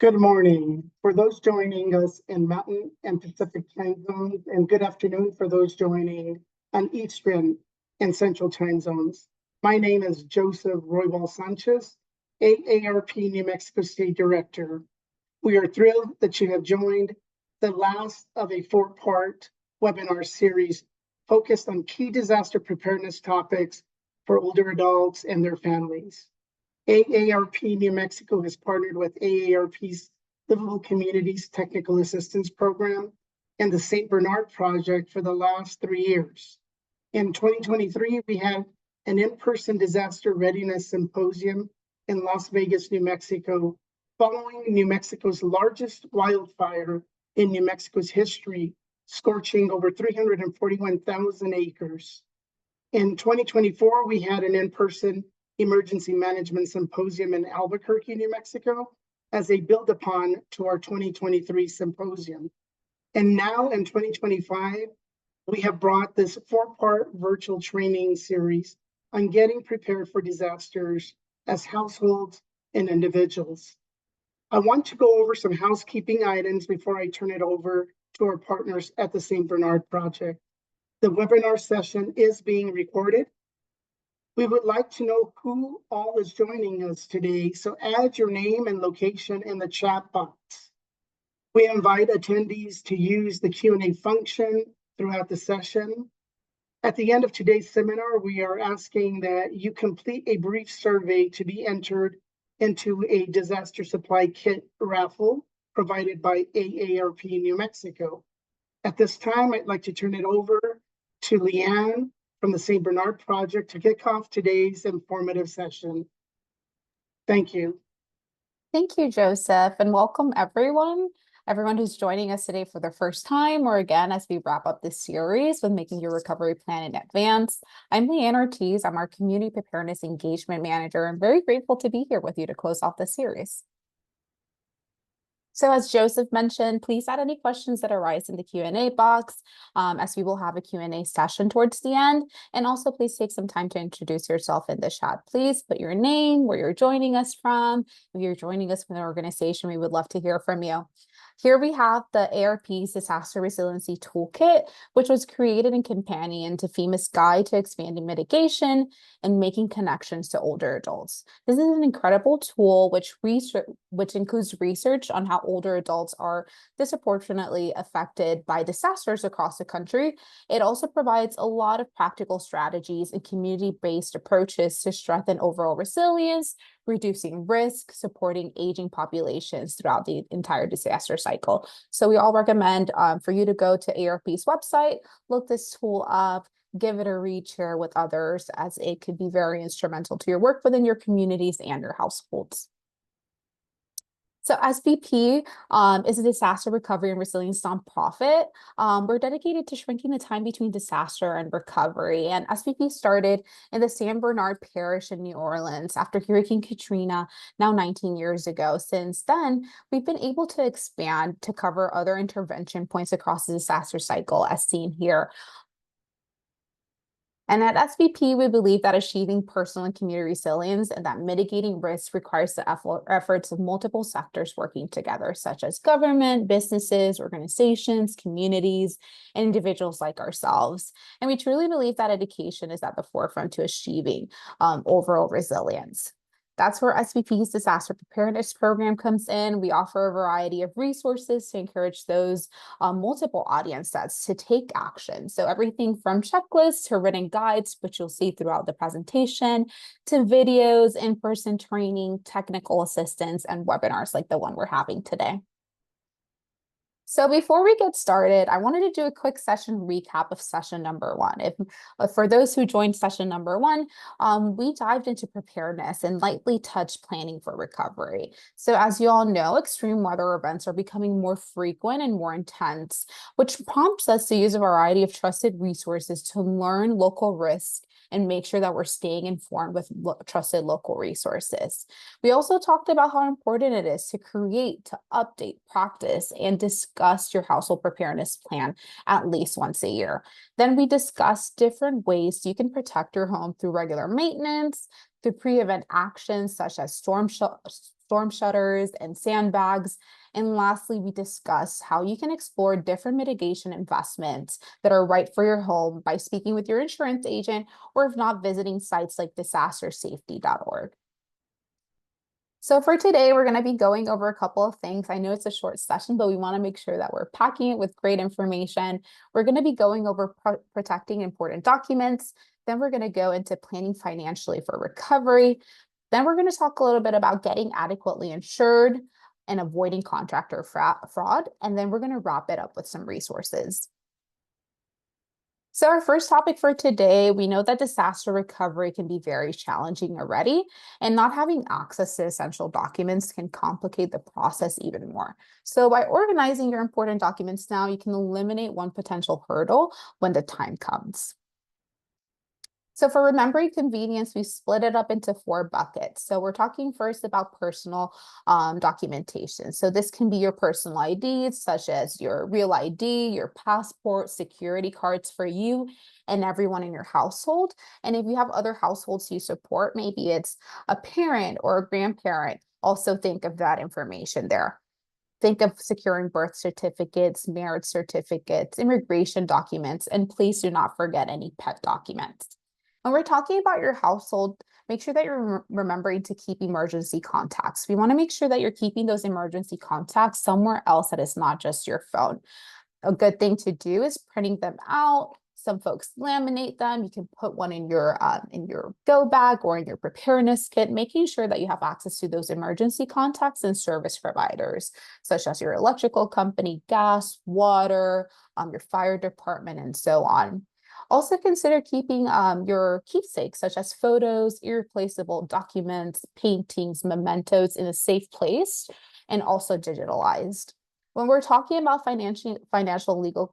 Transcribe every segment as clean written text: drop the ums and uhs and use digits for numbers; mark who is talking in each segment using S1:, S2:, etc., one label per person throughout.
S1: Good morning for those joining us in Mountain and Pacific time zones, and good afternoon for those joining on Eastern and Central time zones. My name is Joseph Roybal Sanchez, AARP New Mexico State Director. We are thrilled that you have joined the last of a four-part webinar series focused on key disaster preparedness topics for older adults and their families. AARP New Mexico has partnered with AARP's Livable Communities Technical Assistance Program and the St. Bernard Project for the last 3 years. In 2023, we had an in-person disaster readiness symposium in Las Vegas, New Mexico, following New Mexico's largest wildfire in New Mexico's history, scorching over 341,000 acres. In 2024, we had an in-person Emergency Management Symposium in Albuquerque, New Mexico, as a build upon to our 2023 symposium. And now in 2025, we have brought this four-part virtual training series on getting prepared for disasters as households and individuals. I want to go over some housekeeping items before I turn it over to our partners at the St. Bernard Project. The webinar session is being recorded. We would like to know who all is joining us today, so add your name and location in the chat box. We invite attendees to use the Q&A function throughout the session. At the end of today's seminar, we are asking that you complete a brief survey to be entered into a disaster supply kit raffle provided by AARP New Mexico. At this time, I'd like to turn it over to Leanne from the St. Bernard Project to kick off today's informative session. Thank you.
S2: Thank you, Joseph, and welcome everyone who's joining us today for the first time or again as we wrap up this series with making your recovery plan in advance. I'm Leanne Ortiz. I'm our Community Preparedness Engagement Manager. I'm very grateful to be here with you to close off the series. So as Joseph mentioned, please add any questions that arise in the Q&A box, as we will have a Q&A session towards the end. And also please take some time to introduce yourself in the chat. Please put your name, where you're joining us from. If you're joining us from an organization, we would love to hear from you. Here we have the AARP's Disaster Resiliency Toolkit, which was created in companion to FEMA's Guide to Expanding Mitigation and Making Connections to Older Adults. This is an incredible tool which includes research on how older adults are disproportionately affected by disasters across the country. It also provides a lot of practical strategies and community-based approaches to strengthen overall resilience, reducing risk, supporting aging populations throughout the entire disaster cycle. So we all recommend for you to go to AARP's website, look this tool up, give it a read, share with others, as it could be very instrumental to your work within your communities and your households. So SBP is a disaster recovery and resilience nonprofit. We're dedicated to shrinking the time between disaster and recovery. And SBP started in the San Bernard Parish in New Orleans after Hurricane Katrina, now 19 years ago. Since then, we've been able to expand to cover other intervention points across the disaster cycle, as seen here. And at SBP, we believe that achieving personal and community resilience and that mitigating risk requires the efforts of multiple sectors working together, such as government, businesses, organizations, communities, and individuals like ourselves. And we truly believe that education is at the forefront to achieving overall resilience. That's where SBP's Disaster Preparedness Program comes in. We offer a variety of resources to encourage those multiple audience sets to take action. So everything from checklists to written guides, which you'll see throughout the presentation, to videos, in-person training, technical assistance, and webinars like the one we're having today. So before we get started, I wanted to do a quick session recap of session number one. For those who joined session number one, we dived into preparedness and lightly touched planning for recovery. So as you all know, extreme weather events are becoming more frequent and more intense, which prompts us to use a variety of trusted resources to learn local risks and make sure that we're staying informed with trusted local resources. We also talked about how important it is to create, to update, practice, and discuss your household preparedness plan at least once a year. Then we discussed different ways you can protect your home through regular maintenance, through pre-event actions such as storm storm shutters and sandbags. And lastly, we discuss how you can explore different mitigation investments that are right for your home by speaking with your insurance agent, or if not, visiting sites like disastersafety.org. So for today, we're going to be going over a couple of things. I know it's a short session, but we want to make sure that we're packing it with great information. We're going to be going over protecting important documents. Then we're going to go into planning financially for recovery. Then we're going to talk a little bit about getting adequately insured and avoiding contractor fraud. And then we're going to wrap it up with some resources. So our first topic for today, we know that disaster recovery can be very challenging already, and not having access to essential documents can complicate the process even more. So by organizing your important documents now, you can eliminate one potential hurdle when the time comes. So for remembering convenience, we split it up into 4 buckets. So we're talking first about personal documentation. So this can be your personal IDs, such as your real ID, your passport, security cards for you and everyone in your household. And if you have other households you support, maybe it's a parent or a grandparent, also think of that information there. Think of securing birth certificates, marriage certificates, immigration documents, and please do not forget any pet documents. When we're talking about your household, make sure that you're remembering to keep emergency contacts. We want to make sure that you're keeping those emergency contacts somewhere else that is not just your phone. A good thing to do is printing them out. Some folks laminate them. You can put one in your go bag or in your preparedness kit, making sure that you have access to those emergency contacts and service providers, such as your electrical company, gas, water, your fire department, and so on. Also consider keeping your keepsakes, such as photos, irreplaceable documents, paintings, mementos in a safe place, and also digitalized. When we're talking about financial legal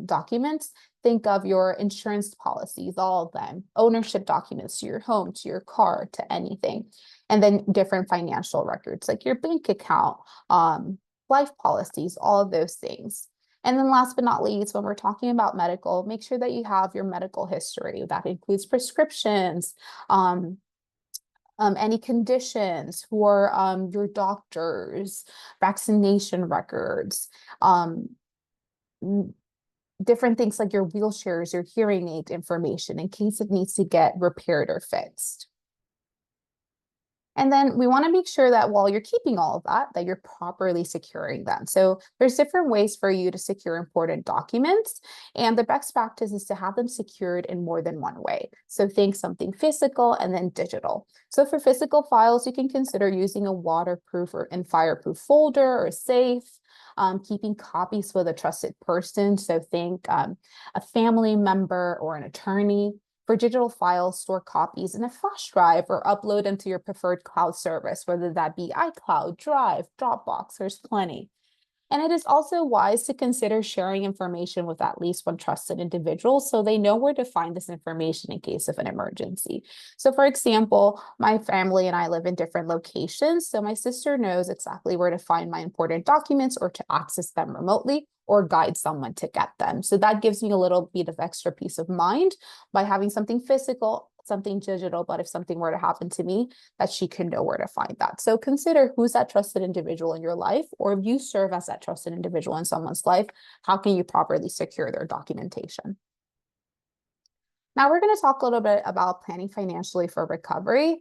S2: documents, think of your insurance policies, all of them, ownership documents to your home, to your car, to anything, and then different financial records like your bank account, life policies, all of those things. And then last but not least, when we're talking about medical, make sure that you have your medical history. That includes prescriptions, any conditions, for your doctors, vaccination records, different things like your wheelchairs, your hearing aid information in case it needs to get repaired or fixed. And then we want to make sure that while you're keeping all of that you're properly securing them. So there's different ways for you to secure important documents. And the best practice is to have them secured in more than one way. So think something physical and then digital. So for physical files, you can consider using a waterproof and fireproof folder or safe. Keeping copies with a trusted person. So think a family member or an attorney. For digital files, store copies in a flash drive or upload them to your preferred cloud service, whether that be iCloud, Drive, Dropbox, there's plenty. And it is also wise to consider sharing information with at least one trusted individual so they know where to find this information in case of an emergency. So for example, my family and I live in different locations, so my sister knows exactly where to find my important documents or to access them remotely or guide someone to get them. So that gives me a little bit of extra peace of mind by having something physical, something digital, but if something were to happen to me, that she can know where to find that. So consider who's that trusted individual in your life, or if you serve as that trusted individual in someone's life, how can you properly secure their documentation? Now we're going to talk a little bit about planning financially for recovery.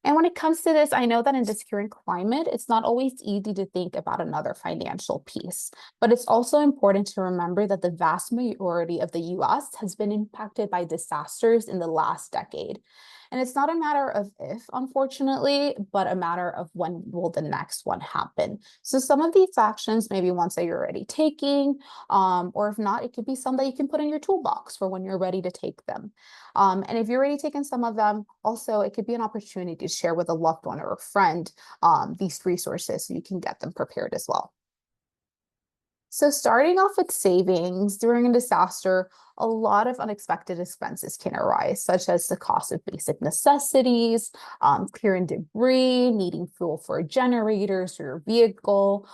S2: And when it comes to this, I know that in this current climate, it's not always easy to think about another financial piece, but it's also important to remember that the vast majority of the US has been impacted by disasters in the last decade. And it's not a matter of if, unfortunately, but a matter of when will the next one happen. So some of these actions may be ones that you're already taking, or if not, it could be some that you can put in your toolbox for when you're ready to take them. And if you're already taken some of them, also it could be an opportunity to share with a loved one or a friend these resources so you can get them prepared as well. So starting off with savings during a disaster, a lot of unexpected expenses can arise, such as the cost of basic necessities, clearing debris, needing fuel for generators or your vehicle,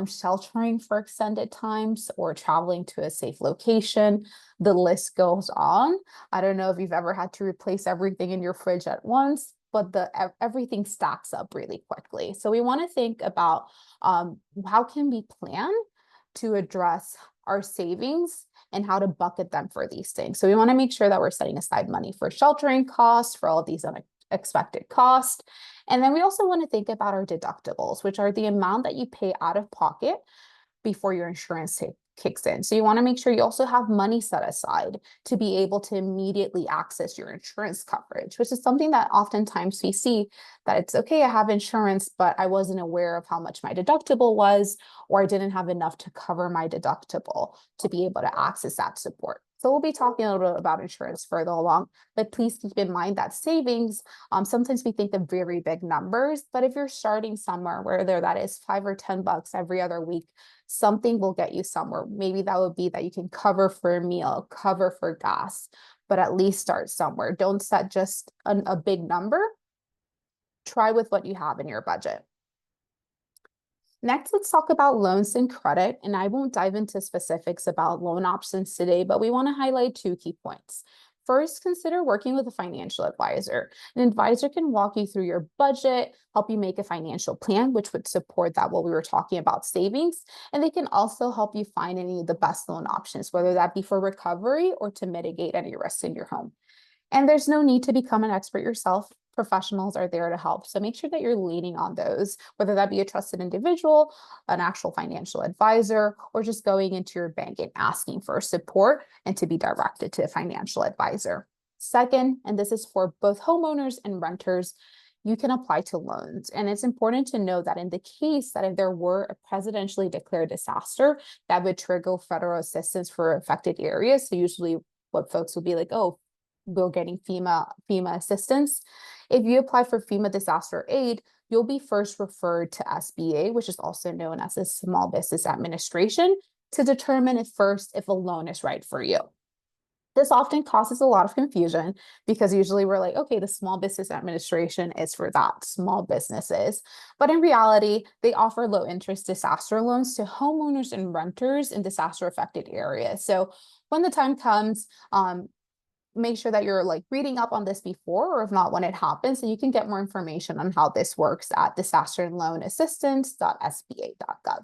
S2: sheltering for extended times, or traveling to a safe location. The list goes on. I don't know if you've ever had to replace everything in your fridge at once. but everything stacks up really quickly. So we want to think about how can we plan to address our savings and how to bucket them for these things. So we want to make sure that we're setting aside money for sheltering costs, for all of these unexpected costs. And then we also want to think about our deductibles, which are the amount that you pay out of pocket before your insurance kicks in. So you want to make sure you also have money set aside to be able to immediately access your insurance coverage, which is something that oftentimes we see that it's okay, I have insurance, but I wasn't aware of how much my deductible was, or I didn't have enough to cover my deductible to be able to access that support. So we'll be talking a little bit about insurance further along, but please keep in mind that savings, sometimes we think of very big numbers, but if you're starting somewhere, whether that is $5 or $10 every other week, something will get you somewhere. Maybe that would be that you can cover for a meal, cover for gas, but at least start somewhere. Don't set just a big number. Try with what you have in your budget. Next, let's talk about loans and credit, and I won't dive into specifics about loan options today, but we want to highlight 2 key points. First, consider working with a financial advisor. An advisor can walk you through your budget, help you make a financial plan, which would support that what we were talking about savings, and they can also help you find any of the best loan options, whether that be for recovery or to mitigate any risks in your home. And there's no need to become an expert yourself. Professionals are there to help. So make sure that you're leaning on those, whether that be a trusted individual, an actual financial advisor, or just going into your bank and asking for support and to be directed to a financial advisor. Second, and this is for both homeowners and renters, you can apply to loans. And it's important to know that in the case that if there were a presidentially declared disaster, that would trigger federal assistance for affected areas. So usually what folks will be like, oh, we're getting FEMA assistance. If you apply for FEMA disaster aid, you'll be first referred to SBA, which is also known as the Small Business Administration, to determine if a loan is right for you. This often causes a lot of confusion because usually we're like, okay, the Small Business Administration is for that, small businesses. But in reality, they offer low interest disaster loans to homeowners and renters in disaster affected areas. So when the time comes, make sure that you're like reading up on this before, or if not, when it happens, and you can get more information on how this works at disasterandloanassistance.sba.gov.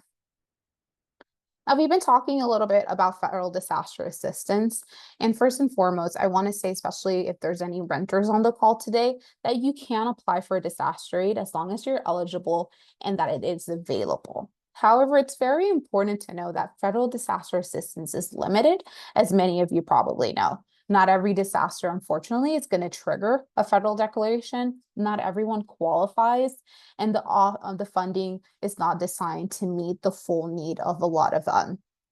S2: Now, we've been talking a little bit about federal disaster assistance. And first and foremost, I want to say, especially if there's any renters on the call today, that you can apply for a disaster aid as long as you're eligible and that it is available. However, it's very important to know that federal disaster assistance is limited, as many of you probably know. Not every disaster, unfortunately, is going to trigger a federal declaration. Not everyone qualifies, and the funding is not designed to meet the full need of a lot of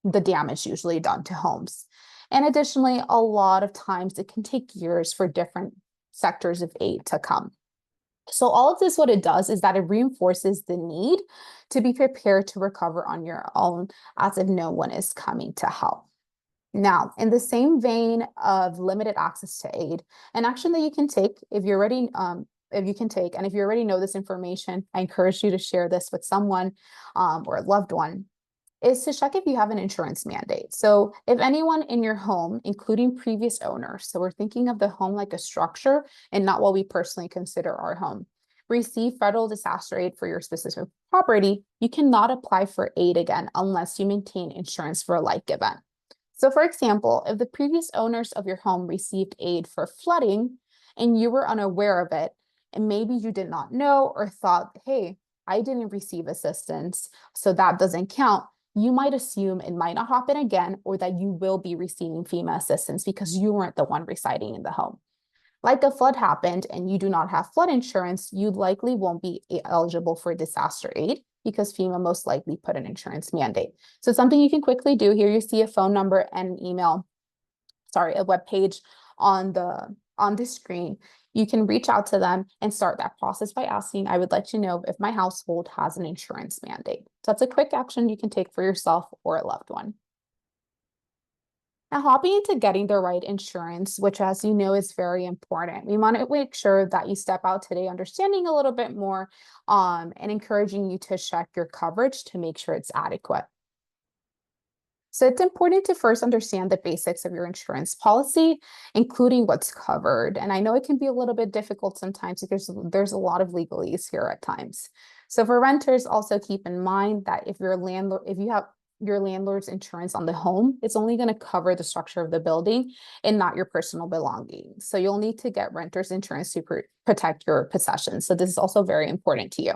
S2: the damage usually done to homes. And additionally, a lot of times it can take years for different sectors of aid to come. So all of this, what it does is that it reinforces the need to be prepared to recover on your own, as if no one is coming to help. Now, in the same vein of limited access to aid, an action that you can take if you already know this information, I encourage you to share this with someone or a loved one, is to check if you have an insurance mandate. So if anyone in your home, including previous owners, so we're thinking of the home like a structure and not what we personally consider our home, receive federal disaster aid for your specific property, you cannot apply for aid again unless you maintain insurance for a like event. So for example, if the previous owners of your home received aid for flooding and you were unaware of it, and maybe you did not know or thought, hey, I didn't receive assistance, so that doesn't count, you might assume it might not happen again, or that you will be receiving FEMA assistance because you weren't the one residing in the home. Like a flood happened and you do not have flood insurance, you likely won't be eligible for disaster aid because FEMA most likely put an insurance mandate. So something you can quickly do here, you see a phone number and an email, a web page on the screen. You can reach out to them and start that process by asking, I would like to know if my household has an insurance mandate. So that's a quick action you can take for yourself or a loved one. Now, hopping into getting the right insurance, which, as you know, is very important. We want to make sure that you step out today understanding a little bit more and encouraging you to check your coverage to make sure it's adequate. So it's important to first understand the basics of your insurance policy, including what's covered. And I know it can be a little bit difficult sometimes because there's a lot of legalese here at times. So for renters, also keep in mind that if you have your landlord's insurance on the home, it's only going to cover the structure of the building and not your personal belongings. So you'll need to get renter's insurance to protect your possessions. So this is also very important to you.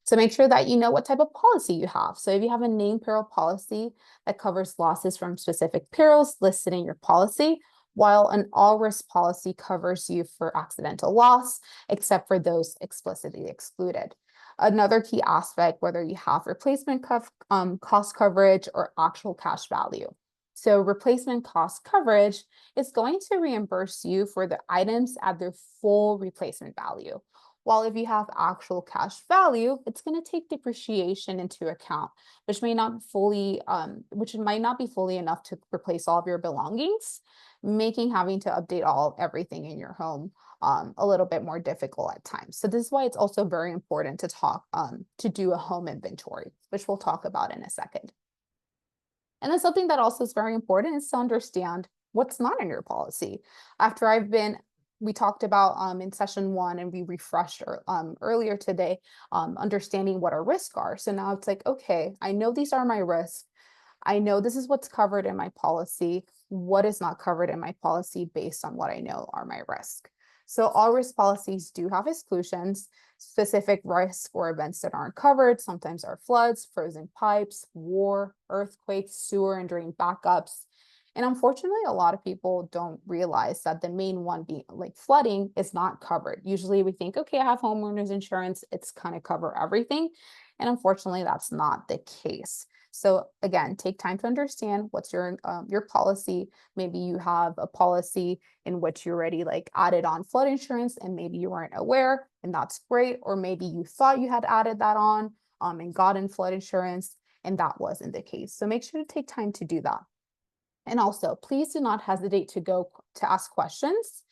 S2: So make sure that you know what type of policy you have. So if you have a named peril policy that covers losses from specific perils listed in your policy, while an all risk policy covers you for accidental loss, except for those explicitly excluded. Another key aspect, whether you have replacement cost coverage or actual cash value. So replacement cost coverage is going to reimburse you for the items at their full replacement value. While if you have actual cash value, it's going to take depreciation into account, which might not be fully enough to replace all of your belongings, making having to update everything in your home a little bit more difficult at times. So this is why it's also very important to do a home inventory, which we'll talk about in a second. And then something that also is very important is to understand what's not in your policy. We talked about in session 1 and we refreshed earlier today, understanding what our risks are. So now it's like, okay, I know these are my risks. I know this is what's covered in my policy. What is not covered in my policy based on what I know are my risks. So all risk policies do have exclusions, specific risks or events that aren't covered. Sometimes are floods, frozen pipes, war, earthquakes, sewer and drain backups. And unfortunately, a lot of people don't realize that the main one being like flooding is not covered. Usually we think, okay, I have homeowners insurance, it's kind of cover everything. And unfortunately, that's not the case. So again, take time to understand what's your policy. Maybe you have a policy in which you already like added on flood insurance and maybe you weren't aware, and that's great. Or maybe you thought you had added that on and gotten flood insurance and that wasn't the case. So make sure to take time to do that. And also, please do not hesitate to ask questions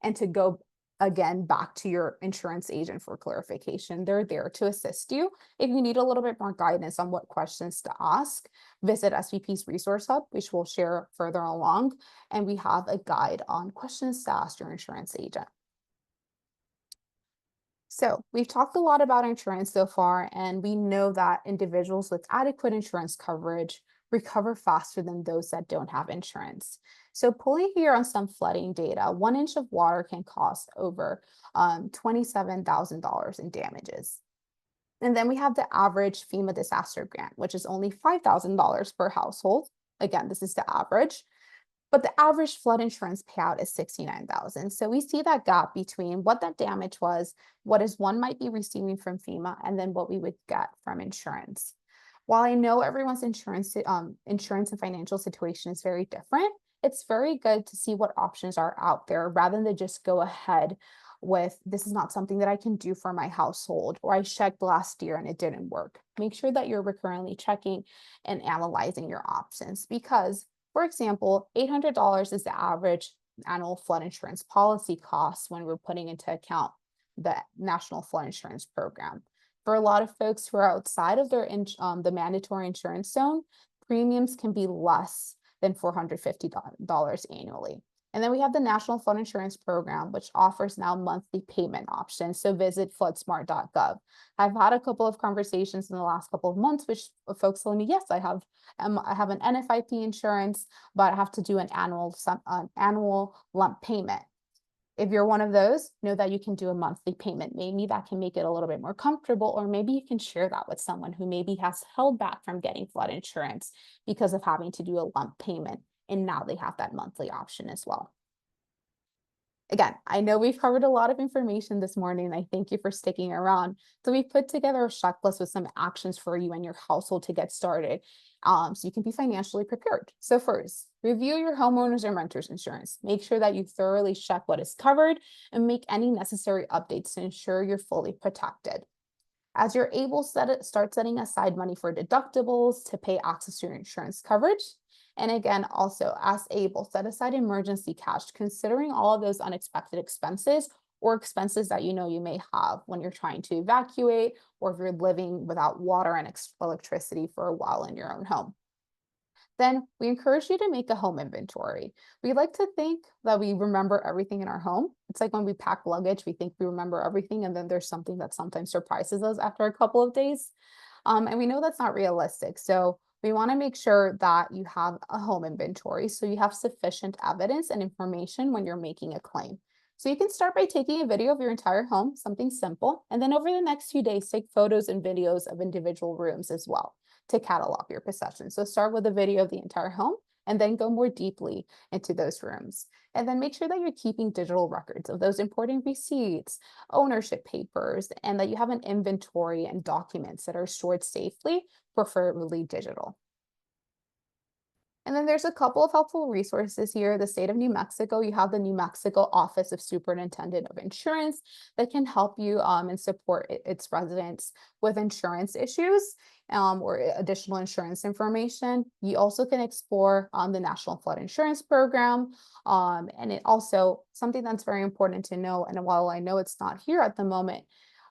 S2: and to go again back to your insurance agent for clarification. They're there to assist you. If you need a little bit more guidance on what questions to ask, visit SVP's Resource Hub, which we'll share further along. And we have a guide on questions to ask your insurance agent. So we've talked a lot about insurance so far, and we know that individuals with adequate insurance coverage recover faster than those that don't have insurance. So pulling here on some flooding data, 1 inch of water can cost over $27,000 in damages. And then we have the average FEMA disaster grant, which is only $5,000 per household. Again, this is the average. But the average flood insurance payout is $69,000. So we see that gap between what that damage was, what one might be receiving from FEMA, and then what we would get from insurance. While I know everyone's insurance and financial situation is very different, it's very good to see what options are out there rather than just go ahead with this is not something that I can do for my household, or I checked last year and it didn't work. Make sure that you're recurrently checking and analyzing your options because, for example, $800 is the average annual flood insurance policy cost when we're putting into account the National Flood Insurance Program. For a lot of folks who are outside of the mandatory insurance zone, premiums can be less than $450 annually. And then we have the National Flood Insurance Program, which offers now monthly payment options. So visit floodsmart.gov. I've had a couple of conversations in the last couple of months, which folks telling me, yes, I have an NFIP insurance, but I have to do an annual lump payment. If you're one of those, know that you can do a monthly payment. Maybe that can make it a little bit more comfortable, or maybe you can share that with someone who maybe has held back from getting flood insurance because of having to do a lump payment. And now they have that monthly option as well. Again, I know we've covered a lot of information this morning, and I thank you for sticking around. So we've put together a checklist with some actions for you and your household to get started so you can be financially prepared. So first, review your homeowners and renters insurance. Make sure that you thoroughly check what is covered and make any necessary updates to ensure you're fully protected. As you're able, start setting aside money for deductibles to pay access to your insurance coverage. And again, also as able, set aside emergency cash, considering all of those unexpected expenses or expenses that you know you may have when you're trying to evacuate or if you're living without water and electricity for a while in your own home. Then we encourage you to make a home inventory. We like to think that we remember everything in our home. It's like when we pack luggage, we think we remember everything, and then there's something that sometimes surprises us after a couple of days. And we know that's not realistic. So we want to make sure that you have a home inventory so you have sufficient evidence and information when you're making a claim. So you can start by taking a video of your entire home, something simple, and then over the next few days, take photos and videos of individual rooms as well to catalog your possessions. So start with a video of the entire home and then go more deeply into those rooms. And then make sure that you're keeping digital records of those important receipts, ownership papers, and that you have an inventory and documents that are stored safely, preferably digital. And then there's a couple of helpful resources here. The state of New Mexico, you have the New Mexico Office of Superintendent of Insurance that can help you and support its residents with insurance issues or additional insurance information. You also can explore the National Flood Insurance Program. And it also, something that's very important to know, and while I know it's not here at the moment,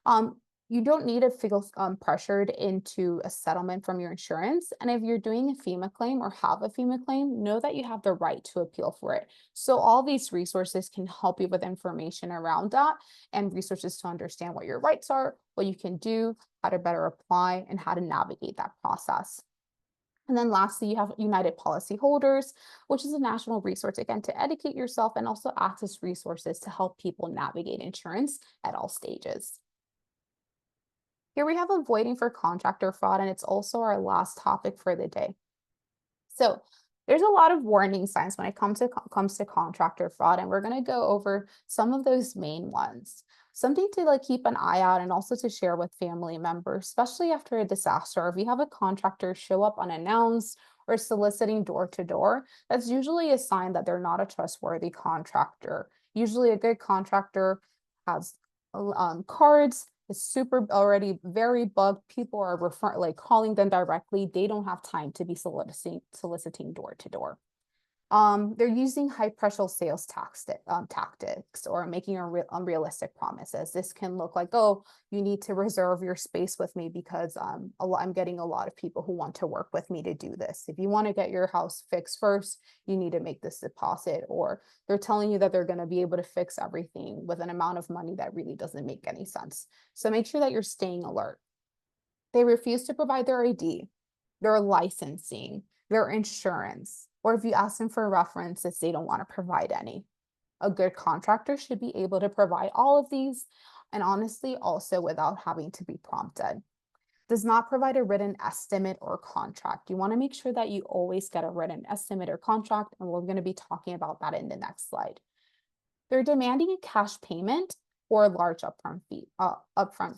S2: um, you don't need to feel pressured into a settlement from your insurance. And if you're doing a FEMA claim or have a FEMA claim, know that you have the right to appeal for it. So all these resources can help you with information around that and resources to understand what your rights are, what you can do, how to better apply, and how to navigate that process. And then lastly, you have United Policyholders, which is a national resource, again, to educate yourself and also access resources to help people navigate insurance at all stages. Here we have avoiding for contractor fraud, and it's also our last topic for the day. So there's a lot of warning signs when it comes to contractor fraud, and we're going to go over some of those main ones. Something to like keep an eye out and also to share with family members, especially after a disaster. If you have a contractor show up unannounced or soliciting door to door, that's usually a sign that they're not a trustworthy contractor. Usually a good contractor has cards, is super already very bugged. People are calling them directly. They don't have time to be soliciting door to door. They're using high pressure sales tactics or making unrealistic promises. This can look like, oh, you need to reserve your space with me because I'm getting a lot of people who want to work with me to do this. If you want to get your house fixed first, you need to make this deposit. Or they're telling you that they're going to be able to fix everything with an amount of money that really doesn't make any sense. So make sure that you're staying alert. They refuse to provide their ID, their licensing, their insurance, or if you ask them for references, they don't want to provide any. A good contractor should be able to provide all of these, and honestly, also without having to be prompted. Does not provide a written estimate or contract. You want to make sure that you always get a written estimate or contract, and we're going to be talking about that in the next slide. They're demanding a cash payment or large upfront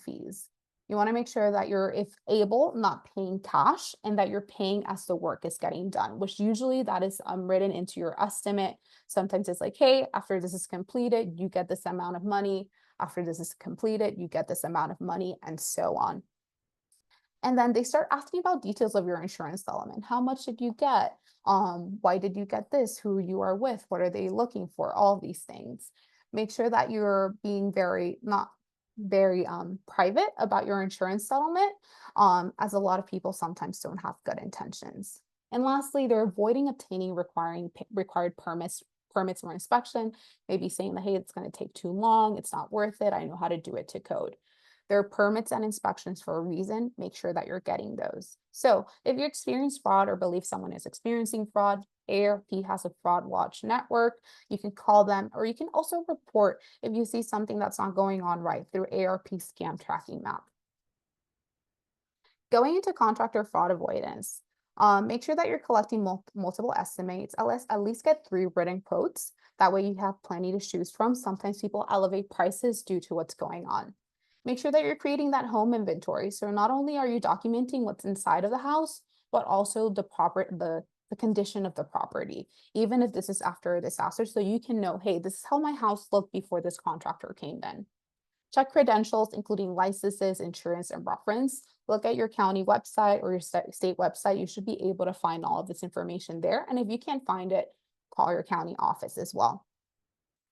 S2: fees. You want to make sure that you're, if able, not paying cash and that you're paying as the work is getting done, which usually that is written into your estimate. Sometimes it's like, hey, after this is completed, you get this amount of money. After this is completed, you get this amount of money, and so on. And then they start asking about details of your insurance element. How much did you get? Why did you get this? Who you are with? What are they looking for? All these things. Make sure that you're being not very private about your insurance settlement, as a lot of people sometimes don't have good intentions. And lastly, they're avoiding obtaining required permits or inspection, maybe saying that, hey, it's going to take too long, it's not worth it, I know how to do it to code. There are permits and inspections for a reason. Make sure that you're getting those. So if you experience fraud or believe someone is experiencing fraud, AARP has a fraud watch network. You can call them, or you can also report if you see something that's not going on right through AARP scam tracking map. Going into contractor fraud avoidance, make sure that you're collecting multiple estimates. At least get 3 written quotes. That way you have plenty to choose from. Sometimes people elevate prices due to what's going on. Make sure that you're creating that home inventory. So not only are you documenting what's inside of the house, but also the condition of the property, even if this is after a disaster, so you can know, hey, this is how my house looked before this contractor came in. Check credentials, including licenses, insurance, and reference. Look at your county website or your state website. You should be able to find all of this information there. And if you can't find it, call your county office as well.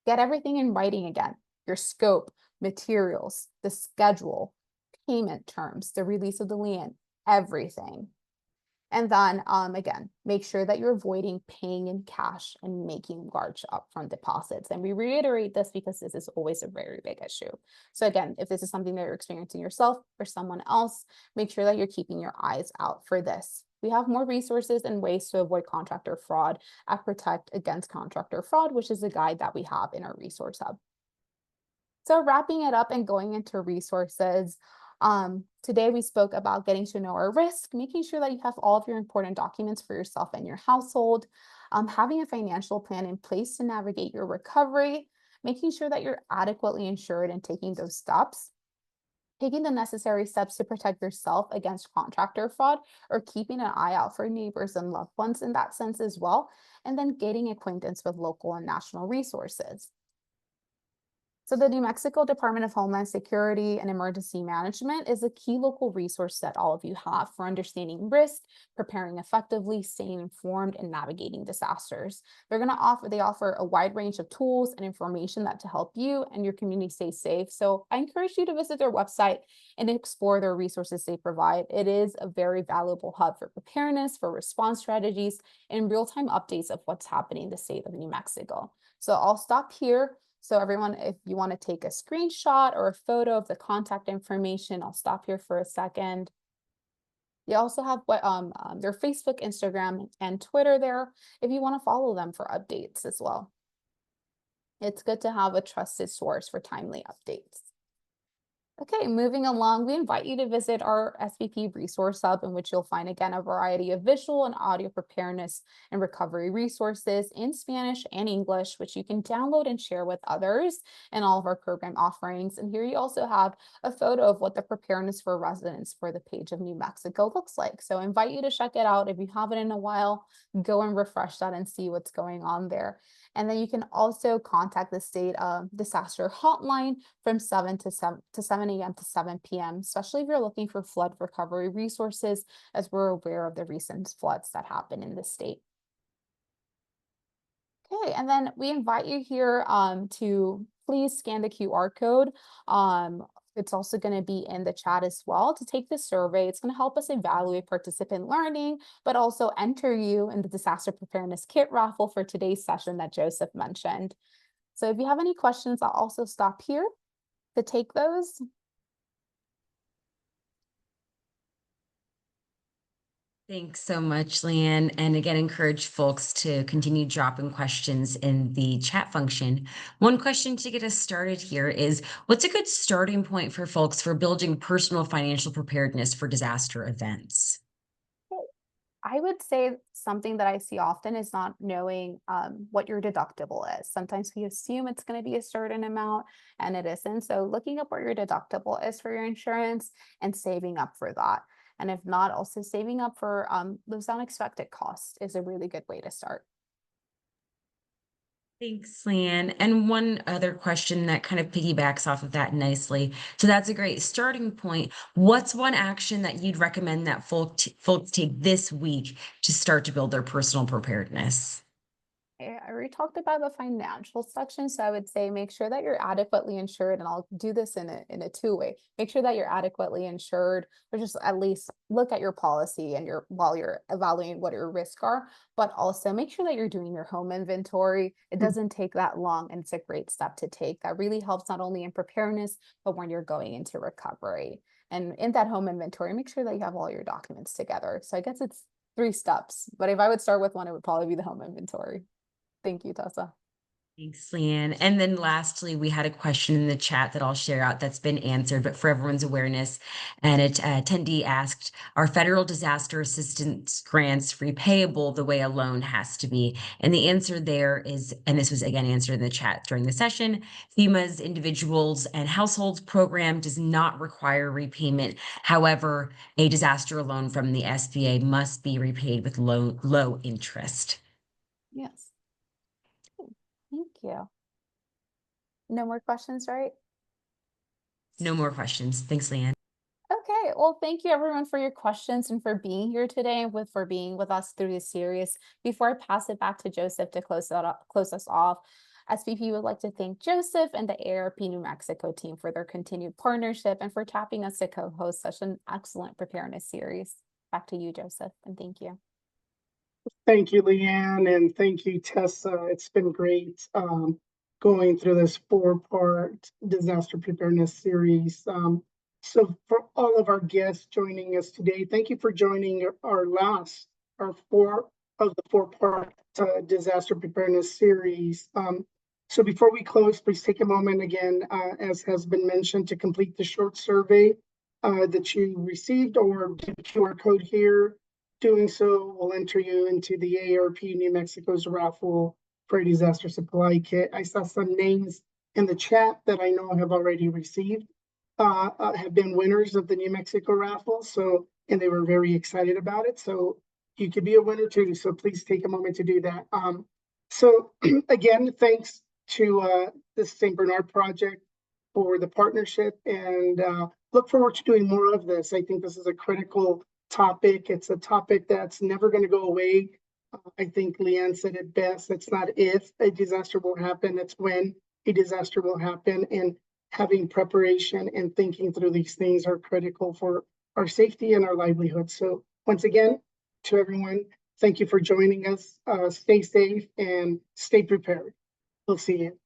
S2: Get everything in writing again. Your scope, materials, the schedule, payment terms, the release of the lien, everything. And then again, make sure that you're avoiding paying in cash and making large upfront deposits. And we reiterate this because this is always a very big issue. So again, if this is something that you're experiencing yourself or someone else, make sure that you're keeping your eyes out for this. We have more resources and ways to avoid contractor fraud at Protect Against Contractor Fraud, which is a guide that we have in our resource hub. So wrapping it up and going into resources, today we spoke about getting to know our risk, making sure that you have all of your important documents for yourself and your household, having a financial plan in place to navigate your recovery, making sure that you're adequately insured and taking those steps, taking the necessary steps to protect yourself against contractor fraud, or keeping an eye out for neighbors and loved ones in that sense as well, and then getting acquaintance with local and national resources. So the New Mexico Department of Homeland Security and Emergency Management is a key local resource that all of you have for understanding risk, preparing effectively, staying informed, and navigating disasters. They offer a wide range of tools and information that to help you and your community stay safe. So I encourage you to visit their website and explore their resources they provide. It is a very valuable hub for preparedness, for response strategies, and real-time updates of what's happening in the state of New Mexico. So I'll stop here. So everyone, if you want to take a screenshot or a photo of the contact information, I'll stop here for a second. You also have their Facebook, Instagram, and Twitter there if you want to follow them for updates as well. It's good to have a trusted source for timely updates. Okay, moving along, we invite you to visit our SVP Resource Hub, in which you'll find, again, a variety of visual and audio preparedness and recovery resources in Spanish and English, which you can download and share with others in all of our program offerings. And here you also have a photo of what the preparedness for residents for the page of New Mexico looks like. So I invite you to check it out. If you haven't in a while, go and refresh that and see what's going on there. And then you can also contact the state disaster hotline from 7 a.m. to 7 p.m., especially if you're looking for flood recovery resources, as we're aware of the recent floods that happened in the state. Okay, and then we invite you here to please scan the QR code. It's also going to be in the chat as well to take the survey. It's going to help us evaluate participant learning, but also enter you in the disaster preparedness kit raffle for today's session that Joseph mentioned. So if you have any questions, I'll also stop here to take those.
S3: Thanks so much, Leanne. And again, encourage folks to continue dropping questions in the chat function. One question to get us started here is, what's a good starting point for folks for building personal financial preparedness for disaster events?
S2: I would say something that I see often is not knowing what your deductible is. Sometimes we assume it's going to be a certain amount and it isn't. So looking up what your deductible is for your insurance and saving up for that. And if not, also saving up for those unexpected costs is a really good way to start.
S3: Thanks, Leanne. And one other question that kind of piggybacks off of that nicely. So that's a great starting point. What's one action that you'd recommend that folks take this week to start to build their personal preparedness?
S2: I already talked about the financial section, so I would say make sure that you're adequately insured, and I'll do this in a two-way. Make sure that you're adequately insured, or just at least look at your policy and while you're evaluating what your risks are, but also make sure that you're doing your home inventory. It doesn't take that long, and it's a great step to take. That really helps not only in preparedness, but when you're going into recovery. And in that home inventory, make sure that you have all your documents together. So I guess it's 3 steps, but if I would start with one, it would probably be the home inventory. Thank you, Tessa.
S3: Thanks, Leanne. And then lastly, we had a question in the chat that I'll share out that's been answered, but for everyone's awareness, an attendee asked, are federal disaster assistance grants repayable the way a loan has to be? And the answer there is, and this was again answered in the chat during the session, FEMA's individuals and households program does not require repayment. However, a disaster loan from the SBA must be repaid with low interest.
S2: Yes. Thank you. No more questions, right?
S3: No more questions. Thanks, Leanne.
S2: Okay, well, thank you everyone for your questions and for being here today and for being with us through this series. Before I pass it back to Joseph to close us off, SVP would like to thank Joseph and the AARP New Mexico team for their continued partnership and for tapping us to co-host such an excellent preparedness series. Back to you, Joseph, and thank you.
S1: Thank you, Leanne, and thank you, Tessa. It's been great going through this 4-part disaster preparedness series. So for all of our guests joining us today, thank you for joining our 4 of the 4-part disaster preparedness series. So before we close, please take a moment again, as has been mentioned, to complete the short survey that you received, or the QR code here. Doing so will enter you into the AARP New Mexico's raffle for a disaster supply kit. I saw some names in the chat that I know have already received, have been winners of the New Mexico raffle. So, and they were very excited about it. So you could be a winner too. So please take a moment to do that. So again, thanks to the St. Bernard Project for the partnership, and look forward to doing more of this. I think this is a critical topic. It's a topic that's never going to go away. I think Leanne said it best. It's not if a disaster will happen, it's when a disaster will happen. And having preparation and thinking through these things are critical for our safety and our livelihood. So once again, to everyone, thank you for joining us. Stay safe and stay prepared. We'll see you.